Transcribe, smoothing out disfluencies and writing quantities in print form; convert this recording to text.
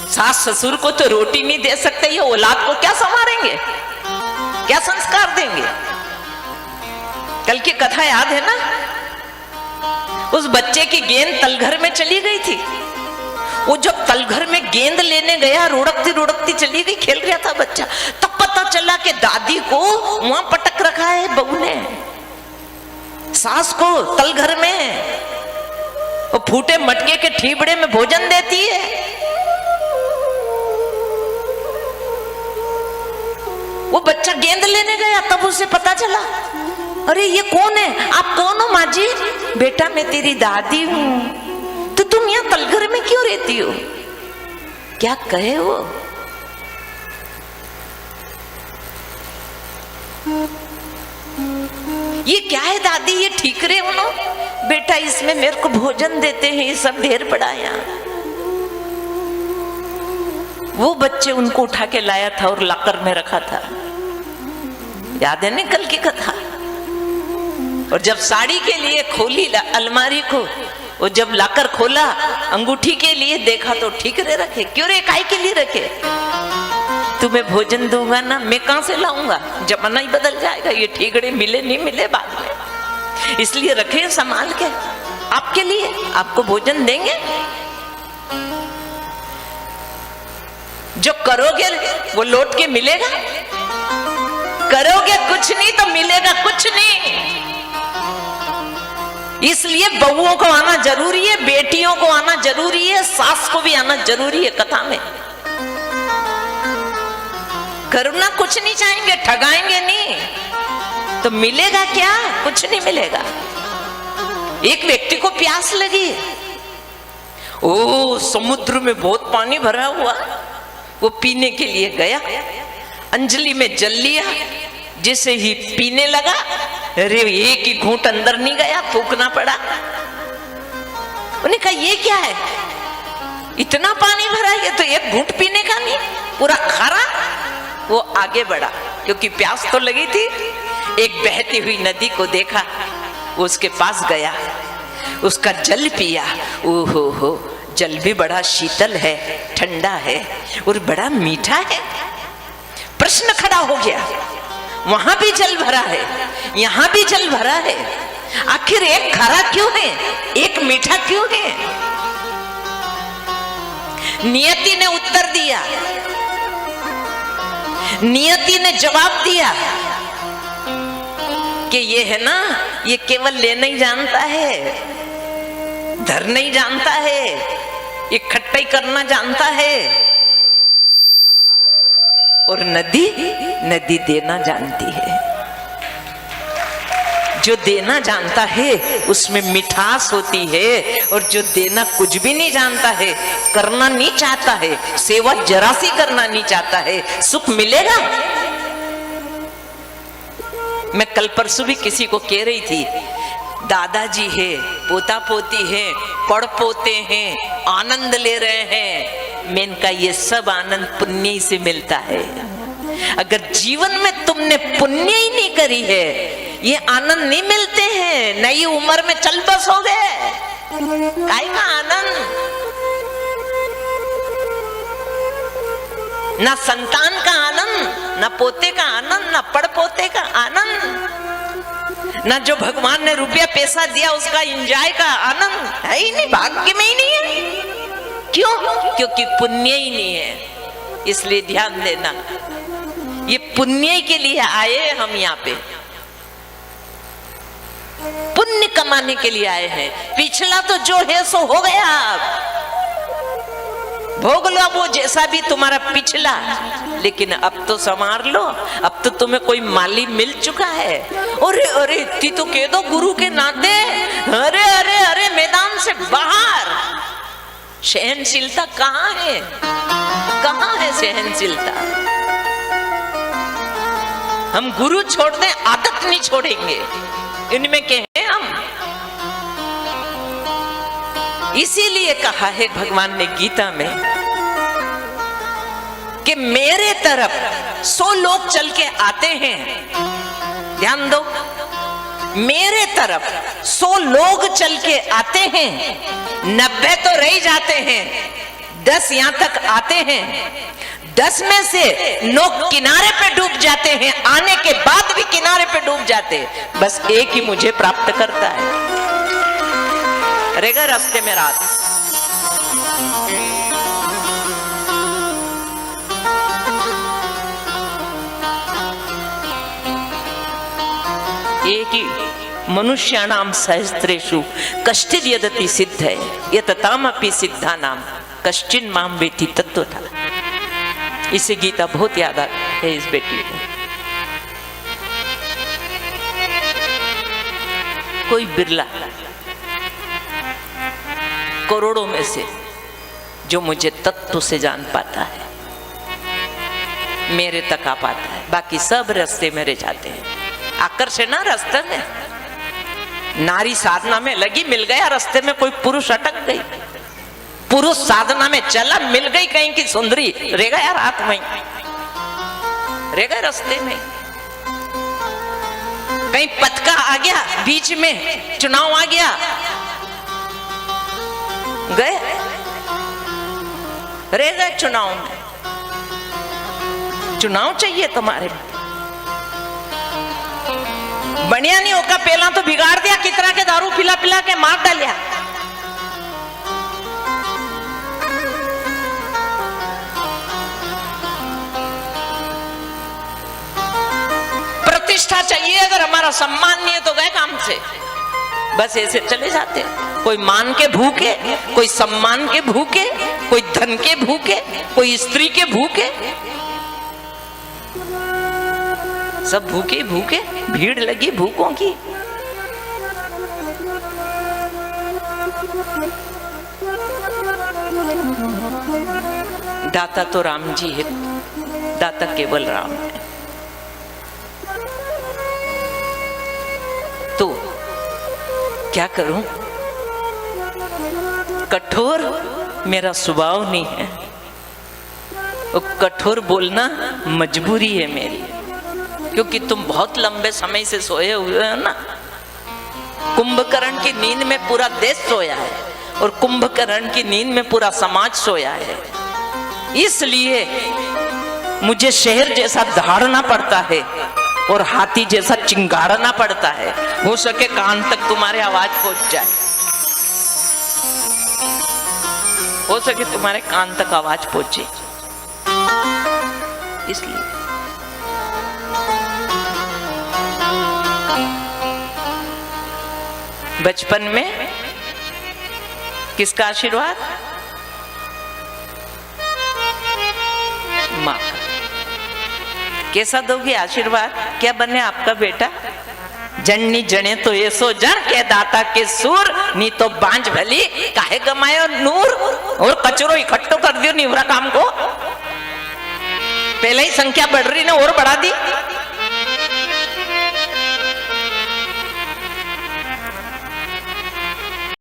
सास ससुर को तो रोटी नहीं दे सकते, ये औलाद को क्या संवारेंगे, क्या संस्कार देंगे। कल की कथा याद है ना, उस बच्चे की गेंद तलघर में चली गई थी। वो जब तलघर में गेंद लेने गया, रुड़कती रुड़कती चली गई, खेल रहा था बच्चा, तब पता चला कि दादी को वहां पटक रखा है बहू ने, सास को तलघर में। वो फूटे मटके के ठीबड़े में भोजन देती है। वो बच्चा गेंद लेने गया, तब उसे पता चला, अरे ये कौन है, आप कौन हो माँ जी? बेटा मैं तेरी दादी हूं, तो तुम यहाँ तलघर में क्यों रहती हो? क्या कहे वो? ये क्या है दादी, ये ठीकरे हो ना? बेटा इसमें मेरे को भोजन देते हैं, ये सब ढेर पड़ा यहाँ। वो बच्चे उनको उठा के लाया था और लाकर में रखा था, याद है ना कल की कथा। और जब साड़ी के लिए खोली अलमारी को, वो जब लाकर खोला, अंगूठी के लिए देखा तो ठीकरे रखे। क्यों रे, काय के लिए रखे? तुम्हें भोजन दूंगा ना, मैं कहां से लाऊंगा, जमाना ही बदल जाएगा, ये ठीकरे मिले नहीं मिले बाद में, इसलिए रखे संभाल के आपके लिए, आपको भोजन देंगे। जो करोगे वो लौट के मिलेगा, करोगे कुछ नहीं तो मिलेगा कुछ नहीं। इसलिए बहुओं को आना जरूरी है, बेटियों को आना जरूरी है, सास को भी आना जरूरी है कथा में। करुणा कुछ नहीं चाहेंगे, ठगाएंगे नहीं, तो मिलेगा क्या? कुछ नहीं मिलेगा। एक व्यक्ति को प्यास लगी, ओ समुद्र में बहुत पानी भरा हुआ, वो पीने के लिए गया, अंजलि में जल लिया, जैसे ही पीने लगा, अरे एक ही घूंट अंदर नहीं गया, थूकना पड़ा। उन्हें कहा ये क्या है, इतना पानी भरा, ये तो एक घूंट पीने का नहीं, पूरा खारा। वो आगे बढ़ा, क्योंकि प्यास तो लगी थी। एक बहती हुई नदी को देखा, वो उसके पास गया, उसका जल पिया। ओहो हो, जल भी बड़ा शीतल है, ठंडा है और बड़ा मीठा है। प्रश्न खड़ा हो गया, वहां भी जल भरा है, यहां भी जल भरा है, आखिर एक खारा क्यों है, एक मीठा क्यों है? नियति ने उत्तर दिया, नियति ने जवाब दिया कि ये है ना, ये केवल लेना ही जानता है, धर नहीं जानता है, ये खट्टाई करना जानता है। और नदी, नदी देना जानती है। जो देना जानता है उसमें मिठास होती है, और जो देना कुछ भी नहीं जानता है, करना नहीं चाहता है, सेवा जरा सी करना नहीं चाहता है, सुख मिलेगा? मैं कल परसों भी किसी को कह रही थी, दादाजी है, पोता पोती है, पड़ पोते हैं, आनंद ले रहे हैं। मैंने कहा ये सब आनंद पुण्य ही से मिलता है। अगर जीवन में तुमने पुण्य ही नहीं करी है, ये आनंद नहीं मिलते हैं। नई उम्र में चल बस हो गए, काय का आनंद? ना संतान का आनंद, ना पोते का आनंद, ना पड़ पोते का आनंद, ना जो भगवान ने रुपया पैसा दिया उसका एंजॉय का आनंद है ही नहीं, भाग्य में ही नहीं है। क्यों? क्योंकि पुण्य ही नहीं है। इसलिए ध्यान देना, ये पुण्य के लिए आए हम यहाँ पे, पुण्य कमाने के लिए आए हैं। पिछला तो जो है सो हो गया, भोग लो वो जैसा भी तुम्हारा पिछला, लेकिन अब तो संवार लो, अब तो तुम्हें कोई माली मिल चुका है। अरे अरे इतनी तो कह दो गुरु के नाते, अरे अरे अरे मैदान से बाहर। सहनशीलता कहाँ है, कहाँ है सहनशीलता? हम गुरु छोड़ दें, आदत नहीं छोड़ेंगे, इनमें कहे हम। इसीलिए कहा है भगवान ने गीता में कि मेरे तरफ 100 लोग चल के आते हैं, ध्यान दो, मेरे तरफ 100 लोग चल के आते हैं, 90 तो रह जाते हैं, 10 यहाँ तक आते हैं, 10 में से 9 किनारे पे डूब जाते हैं, आने के बाद भी किनारे पे डूब जाते हैं, बस एक ही मुझे प्राप्त करता है। रहेगा रास्ते में रात, एक ही मनुष्याणाम सहस्त्रेषु कश्चिद् यदति सिद्ध है यततामपि सिद्धा नाम कश्चिन् माम वेति तत्वतः। इसे गीता बहुत याद है इस बेटी को। कोई बिरला करोड़ों में से जो मुझे तत्व से जान पाता है, मेरे तक आ पाता है, बाकी सब रास्ते मेरे जाते हैं। आकर्षण ना रास्ते में, नारी साधना में लगी, मिल गया रास्ते में कोई पुरुष, अटक गई। पुरुष साधना में चला, मिल गई कहीं की सुंदरी, रह गया रात में, रह गए रास्ते में। कहीं पथका आ गया बीच में, चुनाव आ गया, गए, रह गए चुनाव में। चुनाव चाहिए तुम्हारे, बढ़िया नहीं होगा, पहला तो बिगाड़ दिया, कितना के दारू पिला पिला के मार डालिया। प्रतिष्ठा चाहिए, अगर हमारा सम्मान नहीं है तो गए काम से, बस ऐसे चले जाते। कोई मान के भूखे, कोई सम्मान के भूखे, कोई धन के भूखे, कोई स्त्री के भूखे, सब भूखे भूखे, भीड़ लगी भूखों की। दाता तो राम जी है, दाता केवल राम है। तो क्या करूं, कठोर मेरा स्वभाव नहीं है, वो कठोर बोलना मजबूरी है मेरी, क्योंकि तुम बहुत लंबे समय से सोए हुए हो ना। कुंभकर्ण की नींद में पूरा देश सोया है और कुंभकर्ण की नींद में पूरा समाज सोया है, इसलिए मुझे शहर जैसा दहाड़ना पड़ता है और हाथी जैसा चिंगाड़ना पड़ता है। हो सके कान तक तुम्हारे आवाज पहुंच जाए, हो सके तुम्हारे कान तक आवाज पहुंचे, इसलिए। बचपन में किसका आशीर्वाद? माँ का। कैसा दोगे आशीर्वाद? क्या बने आपका बेटा? जननी जने तो ये सो जन के दाता के सूर, नी तो बांझ भली काहे गमायो नूर। और कचरो इकट्ठो कर दियो निवरा काम को, पहले ही संख्या बढ़ रही ने और बढ़ा दी।